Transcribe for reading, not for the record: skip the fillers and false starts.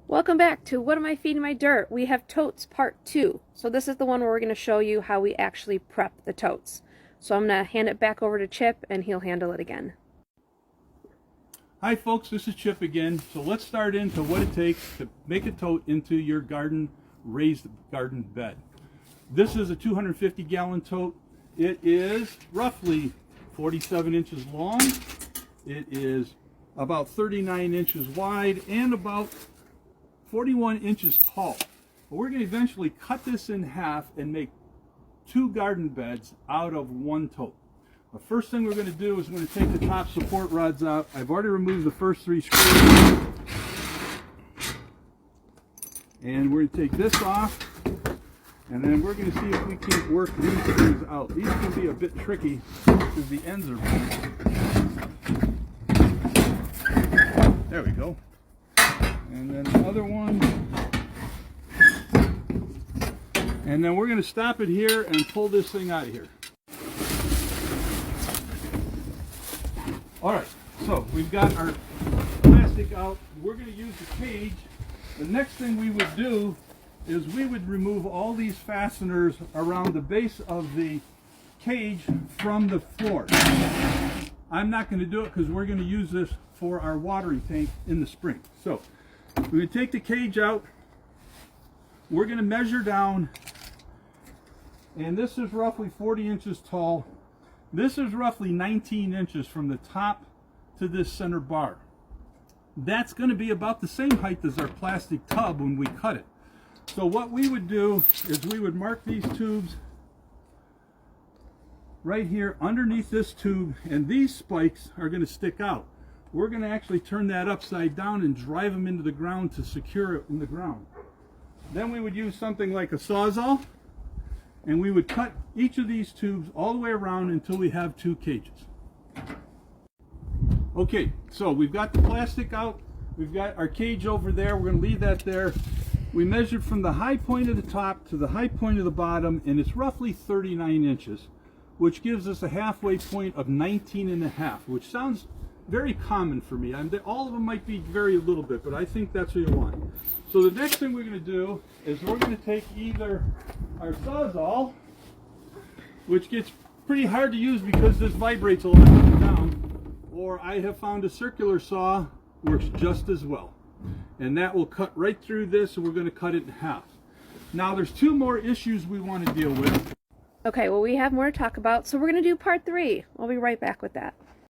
Welcome back to What Am I Feeding My Dirt? We have totes part 2. So this is the one where we're going to show you how we actually prep the totes. So I'm going to hand it back over to Chip and he'll handle it again. Hi folks, this is Chip again. So let's start into what it takes to make a tote into your raised garden bed. This is a 250 gallon tote. It is roughly 47 inches long. It is about 39 inches wide and about 41 inches tall. But we're going to eventually cut this in half and make 2 garden beds out of 1 tote. The first thing we're going to do is we're going to take the top support rods out. I've already removed the first 3 screws. And we're going to take this off. And then we're going to see if we can't work these screws out. These can be a bit tricky because the ends are bent. There we go. And then the other one. And then we're going to stop it here and pull this thing out of here. Alright, so we've got our plastic out. We're going to use the cage. The next thing we would do is we would remove all these fasteners around the base of the cage from the floor. I'm not going to do it because we're going to use this for our watering tank in the spring. So we're going to take the cage out. We're going to measure down, and this is roughly 40 inches tall. This is roughly 19 inches from the top to this center bar. That's going to be about the same height as our plastic tub when we cut it. So what we would do is we would mark these tubes right here underneath this tube, and these spikes are going to stick out. We're going to actually turn that upside down and drive them into the ground to secure it in the ground. Then we would use something like a Sawzall, and we would cut each of these tubes all the way around until we have 2 cages. Okay, so we've got the plastic out. We've got our cage over there. We're going to leave that there. We measured from the high point of the top to the high point of the bottom, and it's roughly 39 inches, which gives us a halfway point of 19.5, which sounds very common for me. All of them might be very little bit, but I think that's what you want. So the next thing we're going to do is we're going to take either our Sawzall, which gets pretty hard to use because this vibrates a lot up and down, or I have found a circular saw works just as well. And that will cut right through this, and we're going to cut it in half. Now there's 2 more issues we want to deal with. Okay, well we have more to talk about, so we're going to do part 3. I'll be right back with that.